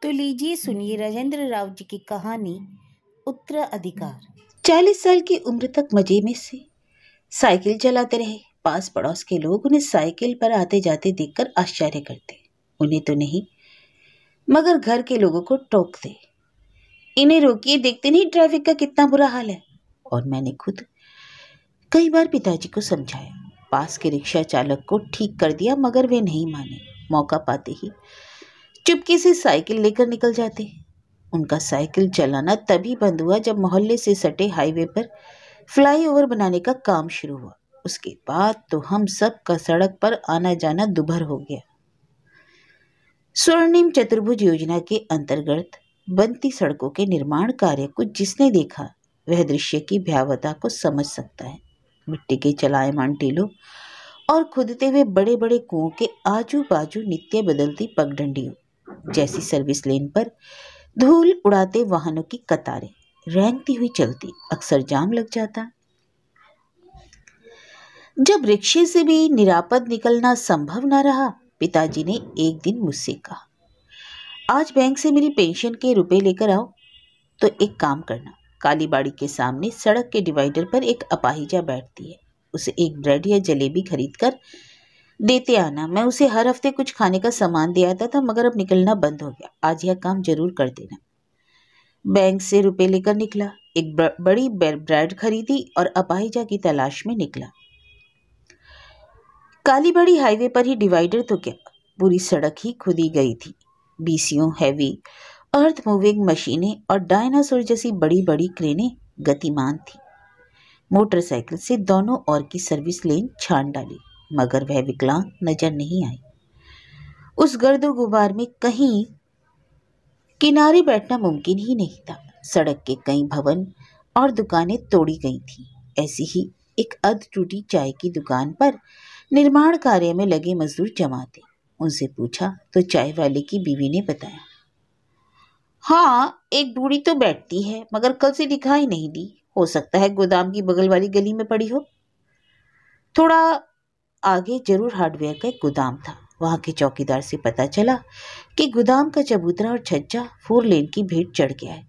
तो लीजिए सुनिए राजेंद्र राव जी की कहानी उत्तराधिकार। 40 साल की उम्र तक मजे में से साइकिल चलाते रहे। पास पड़ोस के लोग उन्हें साइकिल पर आते जाते देखकर आश्चर्य करते। उन्हें तो नहीं, मगर घर के लोगों को टोकते, इन्हें रोकिए, देखते नहीं ट्रैफिक का कितना बुरा हाल है। और मैंने खुद कई बार पिताजी को समझाया, पास के रिक्शा चालक को ठीक कर दिया, मगर वे नहीं माने। मौका पाते ही चुपके से साइकिल लेकर निकल जाते। उनका साइकिल चलाना तभी बंद हुआ जब मोहल्ले से सटे हाईवे पर फ्लाईओवर बनाने का काम शुरू हुआ। उसके बाद तो हम सब का सड़क पर आना जाना दुभर हो गया। स्वर्णिम चतुर्भुज योजना के अंतर्गत बनती सड़कों के निर्माण कार्य को जिसने देखा वह दृश्य की भयावहता को समझ सकता है। मिट्टी के चलायमान टीलों और खुदते हुए बड़े बड़े कुओं के आजू बाजू नित्य बदलती पगडंडियों जैसी सर्विस लेन पर धूल उड़ाते वाहनों की कतारें रेंगती हुई चलती, अक्सर जाम लग जाता। जब रिक्शे से भी निरापद निकलना संभव न रहा, पिताजी ने एक दिन मुझसे कहा, आज बैंक से मेरी पेंशन के रुपए लेकर आओ। तो एक काम करना, कालीबाड़ी के सामने सड़क के डिवाइडर पर एक अपाहिजा बैठती है, उसे एक ब्रेड या जलेबी खरीद कर देते आना। मैं उसे हर हफ्ते कुछ खाने का सामान दे आता था, मगर अब निकलना बंद हो गया। आज यह काम जरूर कर देना। बैंक से रुपए लेकर निकला, एक बड़ी ब्रेड खरीदी और अपाहिजा की तलाश में निकला। कालीबाड़ी हाईवे पर ही डिवाइडर तो क्या, पूरी सड़क ही खुदी गई थी। बीसीओ, हैवी अर्थ मूविंग मशीनें और डायनासोर जैसी बड़ी बड़ी क्रेनें गतिमान थी। मोटरसाइकिल से दोनों ओर की सर्विस लेन छान डाली, मगर वह विकलांग नजर नहीं आई। उस गर्दो गुबार में कहीं किनारे बैठना मुमकिन ही नहीं था। सड़क के कई भवन और दुकानें तोड़ी गई थीं। ऐसी ही एक अध टूटी चाय की दुकान पर निर्माण कार्य में लगे मजदूर जमा थे। उनसे पूछा तो चाय वाले की बीवी ने बताया, हाँ, एक बूढ़ी तो बैठती है, मगर कल से दिखाई नहीं दी। हो सकता है गोदाम की बगल वाली गली में पड़ी हो। थोड़ा आगे जरूर हार्डवेयर का एक गोदाम था। वहां के चौकीदार से पता चला कि गोदाम का चबूतरा और छज्जा 4 लेन की भेंट चढ़ गया है।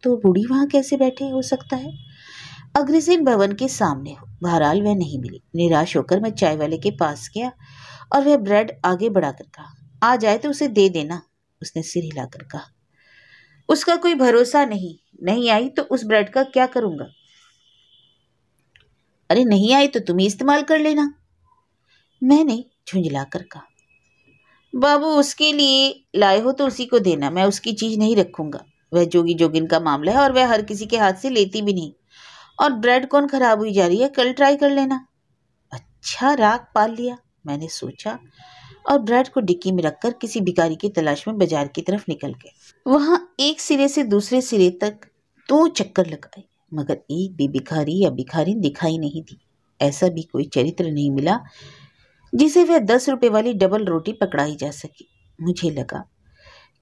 तो बूढ़ी वहां कैसे बैठे हो सकता है? अग्रसेन भवन के सामने हो। बहरहाल वह नहीं मिली। निराश होकर मैं चाय वाले के पास गया और वह ब्रेड आगे बढ़ाकर कहा, आ जाए तो उसे दे देना। उसने सिर हिलाकर कहा, उसका कोई भरोसा नहीं, नहीं आई तो उस ब्रेड का क्या करूंगा? अरे नहीं आई तो तुम ही इस्तेमाल कर लेना, मैंने झुंझलाकर कहा। बाबू, उसके लिए लाए हो तो उसी को देना, मैं उसकी चीज नहीं रखूंगा। वह जोगी जोगिन का मामला है और वह हर किसी के हाथ से लेती भी नहीं। और ब्रेड कौन खराब हुई जा रही है, कल ट्राई कर लेना। अच्छा, राग पाल लिया, मैंने सोचा, और ब्रेड को डिक्की में रखकर किसी भिखारी की तलाश में बाजार की तरफ निकल गए। वहां एक सिरे से दूसरे सिरे तक 2 चक्कर लगाए, मगर एक भी भिखारी या भिखारी दिखाई नहीं दी। ऐसा भी कोई चरित्र नहीं मिला जिसे वह 10 रुपए वाली डबल रोटी पकड़ाई जा सके। मुझे लगा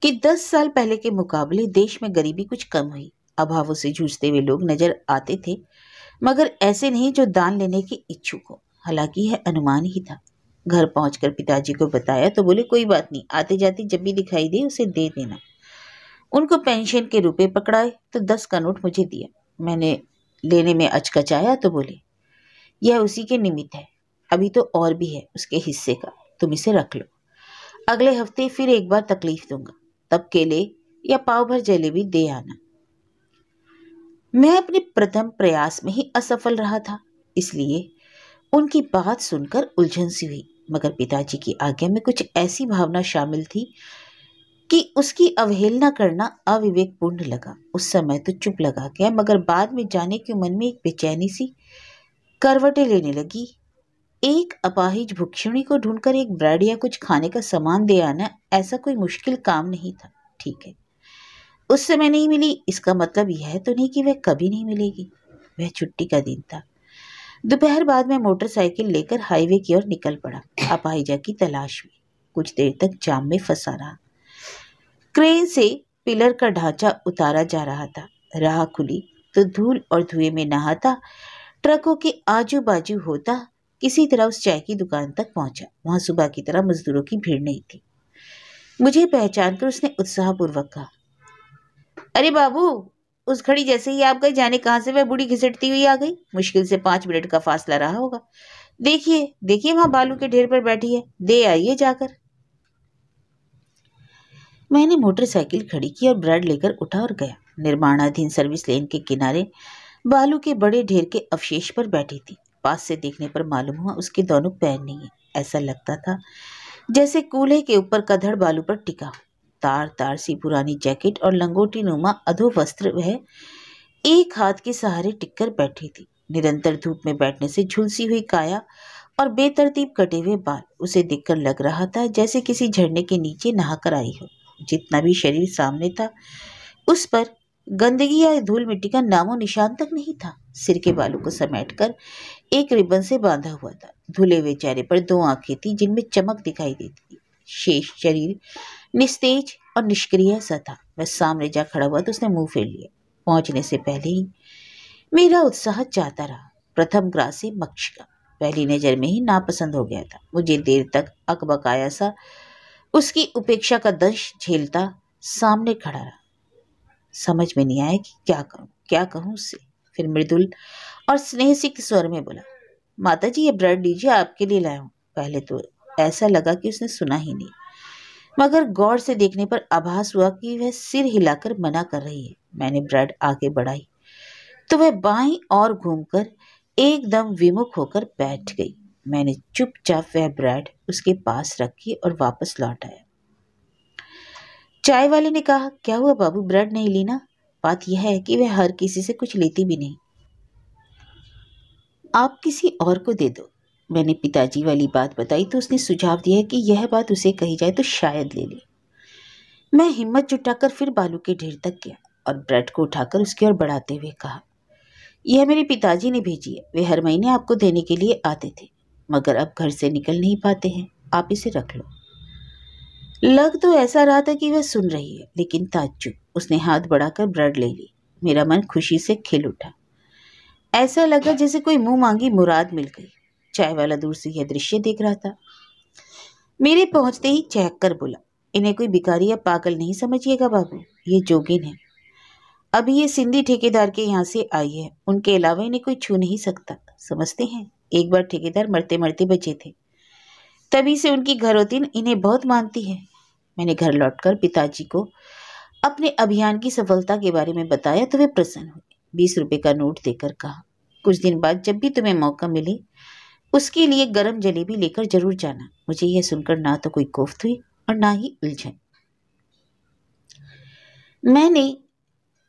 कि 10 साल पहले के मुकाबले देश में गरीबी कुछ कम हुई। अभावों से जूझते हुए लोग नजर आते थे, मगर ऐसे नहीं जो दान लेने के इच्छुक हो। हालांकि यह अनुमान ही था। घर पहुंचकर पिताजी को बताया तो बोले, कोई बात नहीं, आते जाते जब भी दिखाई दे उसे दे देना। उनको पेंशन के रुपए पकड़ाए तो 10 का नोट मुझे दिया। मैंने लेने में अचकचाया तो बोले, यह उसी के निमित्त है, अभी तो और भी है उसके हिस्से का, तुम इसे रख लो। अगले हफ्ते फिर एक बार तकलीफ दूंगा, तब केले या पाव भर जलेबी दे आना। मैं अपने प्रथम प्रयास में ही असफल रहा था, इसलिए उनकी बात सुनकर उलझन सी हुई। मगर पिताजी की आज्ञा में कुछ ऐसी भावना शामिल थी कि उसकी अवहेलना करना अविवेकपूर्ण लगा। उस समय तो चुप लगा गया, मगर बाद में जाने क्यों मन में एक बेचैनी सी करवटें लेने लगी। एक अपाहिज भुक्षुणी को ढूंढकर एक ब्रेड या कुछ खाने का सामान दे आना ऐसा कोई मुश्किल काम नहीं था। ठीक है, उस समय नहीं मिली, इसका मतलब यह तो नहीं कि वह कभी नहीं मिलेगी। वह छुट्टी का दिन था। दोपहर बाद में मोटरसाइकिल लेकर हाईवे की ओर निकल पड़ा, अपाहिजा की तलाश में। कुछ देर तक जाम में फंसा रहा। क्रेन से पिलर का ढांचा उतारा जा रहा था। राह खुली तो धूल और धुएं में नहाता, ट्रकों के आजू बाजू होता, किसी तरह उस चाय की दुकान तक पहुंचा। वहां सुबह की तरह मजदूरों की भीड़ नहीं थी। मुझे पहचान कर उसने उत्साहपूर्वक कहा, अरे बाबू, उस घड़ी जैसे ही आप गए, जाने कहां से वह बूढ़ी घिसटती हुई आ गई। मुश्किल से 5 मिनट का फासला रहा होगा। देखिए देखिए, वहां बालू के ढेर पर बैठी है, दे आइए जाकर। मैंने मोटरसाइकिल खड़ी की और ब्रेड लेकर उठा और गया। निर्माणाधीन सर्विस लेन के किनारे बालू के बड़े ढेर के अवशेष पर बैठी थी। पास से देखने पर मालूम हुआ उसके दोनों पैर नहीं है। ऐसा लगता था जैसे कूल्हे के ऊपर का धड़ बालू पर टिका। तार तार सी पुरानी जैकेट और लंगोटी नुमा अधो वस्त्र वह एक हाथ के सहारे टिककर बैठी थी। निरंतर धूप में बैठने से झुलसी हुई काया और बेतरतीब कटे हुए बाल उसे देखकर लग रहा था जैसे किसी झरने के नीचे नहाकर आई हो। जितना भी शरीर सामने था, उस पर गंदगी या धूल मिट्टी का नामो निशान तक नहीं था। सिर के बालों को समेटकर एक रिबन से बांधा हुआ था। धुले हुए चेहरे पर 2 आंखें थी जिनमें चमक दिखाई देती थी। शेष शरीर निस्तेज और निष्क्रिय सा था। वह सामने जा खड़ा हुआ तो उसने मुंह फेर लिया। पहुंचने से पहले ही मेरा उत्साह जाता रहा। प्रथम ग्रास मक्ष का पहली नजर में ही नापसंद हो गया था। मुझे देर तक अकबकाया सा उसकी उपेक्षा का दंश झेलता सामने खड़ा रहा। समझ में नहीं आया कि क्या कहूं उससे। फिर मृदुल और स्नेहसिक्त स्वर में बोला, माता जी, ये ब्रेड लीजिए, आपके लिए लाया हूं। पहले तो ऐसा लगा कि उसने सुना ही नहीं, मगर गौर से देखने पर आभास हुआ कि वह सिर हिलाकर मना कर रही है। मैंने ब्रेड आगे बढ़ाई तो वह बाईं ओर घूमकर एकदम विमुख होकर बैठ गई। मैंने चुपचाप वह ब्रेड उसके पास रखी और वापस लौट आया। चाय वाले ने कहा, क्या हुआ बाबू, ब्रेड नहीं ली ना? बात यह है कि वह हर किसी से कुछ लेती भी नहीं, आप किसी और को दे दो। मैंने पिताजी वाली बात बताई तो उसने सुझाव दिया कि यह बात उसे कही जाए तो शायद ले ले। मैं हिम्मत जुटाकर फिर बालू के ढेर तक गया और ब्रेड को उठाकर उसकी ओर बढ़ाते हुए कहा, यह मेरे पिताजी ने भेजी है। वे हर महीने आपको देने के लिए आते थे, मगर अब घर से निकल नहीं पाते हैं। आप इसे रख लो। लग तो ऐसा रहा था कि वह सुन रही है, लेकिन ताज्जुब। उसने हाथ बढ़ाकर ब्रेड ले ली। मेरा मन खुशी से खिल उठा। ऐसा लगा जैसे कोई मुंह मांगी मुराद मिल गई। चाय वाला दूर से यह दृश्य देख रहा था। मेरे पहुंचते ही चहक कर बोला, इन्हें कोई भिखारी या पागल नहीं समझिएगा बाबू, ये जोगिन है। अभी ये सिंधी ठेकेदार के यहाँ से आई है, उनके अलावा इन्हें कोई छू नहीं सकता। समझते हैं, एक बार ठेकेदार मरते मरते बचे थे, तभी से उनकी घरौतीन इन्हें बहुत मानती है। मैंने घर लौटकर पिताजी को अपने अभियान की सफलता के बारे में बताया तो वे प्रसन्न हुए। 20 रुपए का नोट देकर कहा, कुछ दिन बाद जब भी तुम्हें मौका मिले उसके लिए गरम जलेबी लेकर जरूर जाना। मुझे यह सुनकर ना तो कोई कोफ्त हुई और ना ही उलझन। मैंने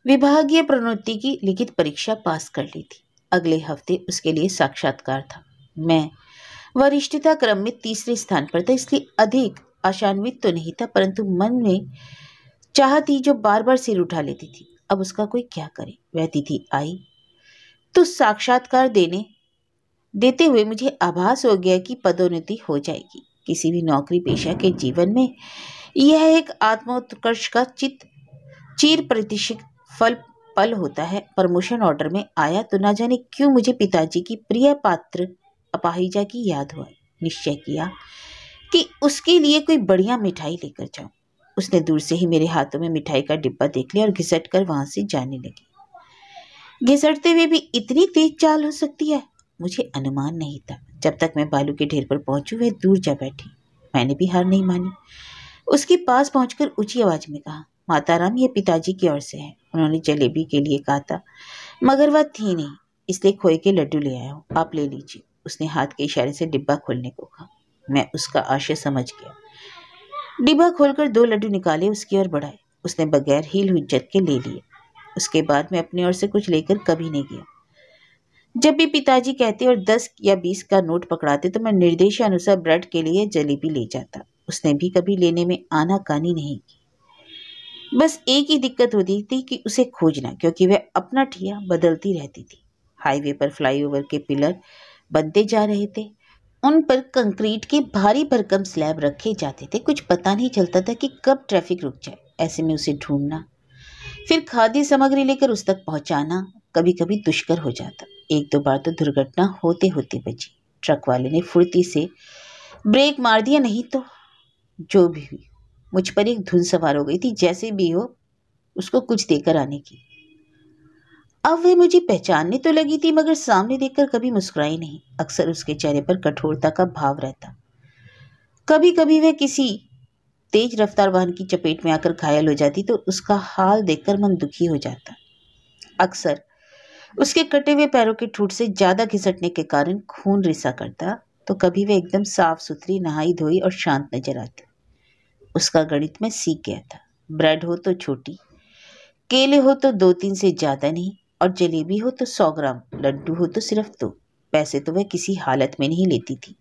विभागीय प्रोन्नति की लिखित परीक्षा पास कर ली थी। अगले हफ्ते उसके लिए साक्षात्कार था। मैं वरिष्ठता क्रम में 3रे स्थान पर था, इसलिए अधिक आशान्वित तो नहीं था, परंतु मन में चाह थी जो बार बार सिर उठा लेती थी। अब उसका कोई क्या करे। वह तिथि आई तो साक्षात्कार देते हुए मुझे आभास हो गया कि पदोन्नति हो जाएगी। किसी भी नौकरी पेशा के जीवन में यह एक आत्मोत्कर्ष का चीर प्रतिष्ठित पल होता है। प्रमोशन ऑर्डर में आया तो ना जाने क्यों मुझे पिताजी की प्रिय पात्र अपाहिजा की याद हुआ। निश्चय किया कि उसके लिए कोई बढ़िया मिठाई लेकर जाऊं। उसने दूर से ही मेरे हाथों में मिठाई का डिब्बा देख लिया और घिसट कर वहां से जाने लगी। घिसटते हुए भी इतनी तेज चाल हो सकती है, मुझे अनुमान नहीं था। जब तक मैं बालू के ढेर पर पहुंचू वह दूर जा बैठी। मैंने भी हार नहीं मानी। उसके पास पहुंचकर ऊंची आवाज में कहा, माताराम, ये पिताजी की ओर से है। उन्होंने जलेबी के लिए कहा था, मगर वह थी नहीं, इसलिए खोए के लड्डू ले आया हूँ, आप ले लीजिए। उसने हाथ के इशारे से डिब्बा खोलने को कहा। मैं उसका आशय समझ गया। डिब्बा खोलकर 2 लड्डू निकाले, उसकी ओर बढ़ाए। उसने बगैर हील हुज्जत के ले लिए। उसके बाद मैं अपनी ओर से कुछ लेकर कभी नहीं गया। जब भी पिताजी कहते और 10 या 20 का नोट पकड़ाते तो मैं निर्देशानुसार ब्रेड के लिए जलेबी ले जाता। उसने भी कभी लेने में आनाकानी नहीं की। बस एक ही दिक्कत होती थी कि उसे खोजना, क्योंकि वह अपना ठिया बदलती रहती थी। हाईवे पर फ्लाईओवर के पिलर बनते जा रहे थे। उन पर कंक्रीट के भारी भरकम स्लैब रखे जाते थे। कुछ पता नहीं चलता था कि कब ट्रैफिक रुक जाए। ऐसे में उसे ढूंढना, फिर खाद्य सामग्री लेकर उस तक पहुंचाना कभी कभी दुष्कर हो जाता। 1-2 बार तो दुर्घटना होते होते बची। ट्रक वाले ने फुर्ती से ब्रेक मार दिया, नहीं तो जो भी हुई मुझ पर एक धुन सवार हो गई थी, जैसे भी हो उसको कुछ देकर आने की। अब वह मुझे पहचानने तो लगी थी, मगर सामने देखकर कभी मुस्कुराई नहीं। अक्सर उसके चेहरे पर कठोरता का भाव रहता। कभी कभी वह किसी तेज रफ्तार वाहन की चपेट में आकर घायल हो जाती तो उसका हाल देखकर मन दुखी हो जाता। अक्सर उसके कटे हुए पैरों के ठूंठ से ज्यादा घिसटने के कारण खून रिसा करता, तो कभी वह एकदम साफ सुथरी, नहाई धोई और शांत नजर आती। उसका गणित में सीख गया था। ब्रेड हो तो छोटी, केले हो तो 2-3 से ज्यादा नहीं, और जलेबी हो तो 100 ग्राम, लड्डू हो तो सिर्फ 2। पैसे तो वह किसी हालत में नहीं लेती थी।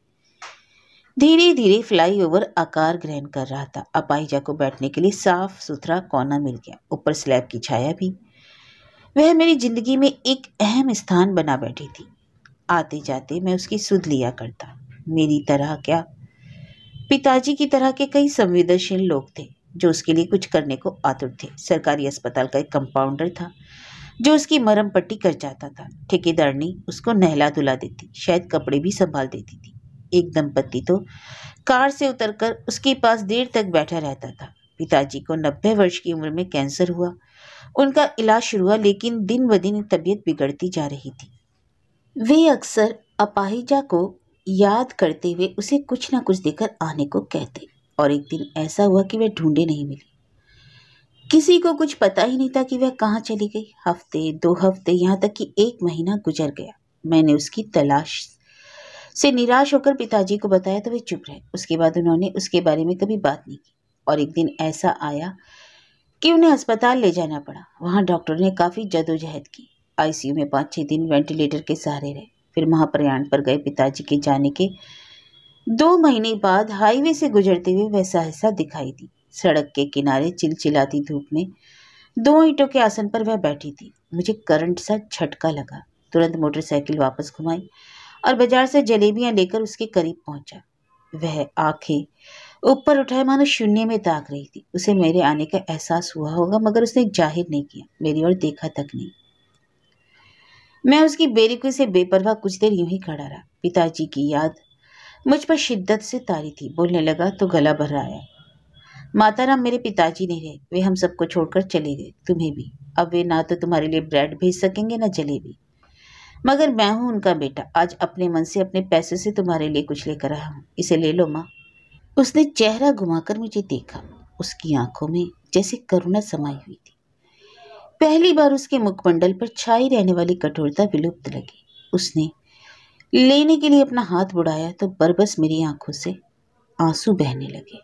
धीरे धीरे फ्लाईओवर आकार ग्रहण कर रहा था। अपाहिजा को बैठने के लिए साफ सुथरा कोना मिल गया, ऊपर स्लैब की छाया भी। वह मेरी जिंदगी में एक अहम स्थान बना बैठी थी। आते जाते मैं उसकी सुध लिया करता। मेरी तरह क्या, पिताजी की तरह के कई संवेदनशील लोग थे जो उसके लिए कुछ करने को आतुर थे। सरकारी अस्पताल का एक कंपाउंडर था जो उसकी मरहम पट्टी कर जाता था। ठेकेदारनी उसको नहला धुला देती, शायद कपड़े भी संभाल देती थी। एक दंपत्ति तो कार से उतरकर उसके पास देर तक बैठा रहता था। पिताजी को 90 वर्ष की उम्र में कैंसर हुआ। उनका इलाज शुरू हुआ, लेकिन दिन ब दिन तबीयत बिगड़ती जा रही थी। वे अक्सर अपाहिजा को याद करते हुए उसे कुछ न कुछ देकर आने को कहते, और एक दिन ऐसा हुआ कि वह ढूंढे नहीं मिली। किसी को कुछ पता ही नहीं था कि वह कहाँ चली गई। हफ्ते, 2 हफ्ते, यहाँ तक कि 1 महीना गुजर गया। मैंने उसकी तलाश से निराश होकर पिताजी को बताया तो वे चुप रहे। उसके बाद उन्होंने उसके बारे में कभी बात नहीं की, और एक दिन ऐसा आया कि उन्हें अस्पताल ले जाना पड़ा। वहाँ डॉक्टर ने काफ़ी जदोजहद की। आईसीयू में 5-6 दिन वेंटिलेटर के सहारे रहे। फिर महाप्रयाण पर गए। पिताजी के जाने के 2 महीने बाद हाईवे से गुजरते हुए वह सहसा दिखाई दी। सड़क के किनारे चिलचिलाती धूप में 2 ईंटों के आसन पर वह बैठी थी। मुझे करंट सा झटका लगा। तुरंत मोटरसाइकिल वापस घुमाई और बाजार से जलेबियां लेकर उसके करीब पहुंचा। वह आंखें ऊपर उठाए मानो शून्य में ताक रही थी। उसे मेरे आने का एहसास हुआ होगा, मगर उसने जाहिर नहीं किया, मेरी ओर देखा तक नहीं। मैं उसकी बेरुखी से बेपरवाह कुछ देर यूं ही खड़ा रहा। पिताजी की याद मुझ पर शिद्दत से तारी थी। बोलने लगा तो गला भर आया। माताराम मेरे पिताजी नहीं रहे, वे हम सबको छोड़कर चले गए, तुम्हें भी। अब वे ना तो तुम्हारे लिए ब्रेड भेज सकेंगे ना जलेबी, मगर मैं हूं उनका बेटा। आज अपने मन से, अपने पैसे से तुम्हारे लिए कुछ लेकर आया हूं, इसे ले लो माँ। उसने चेहरा घुमाकर मुझे देखा। उसकी आंखों में जैसे करुणा समाई हुई थी। पहली बार उसके मुखमंडल पर छाई रहने वाली कठोरता विलुप्त लगी। उसने लेने के लिए अपना हाथ बढ़ाया तो बरबस मेरी आंखों से आंसू बहने लगे।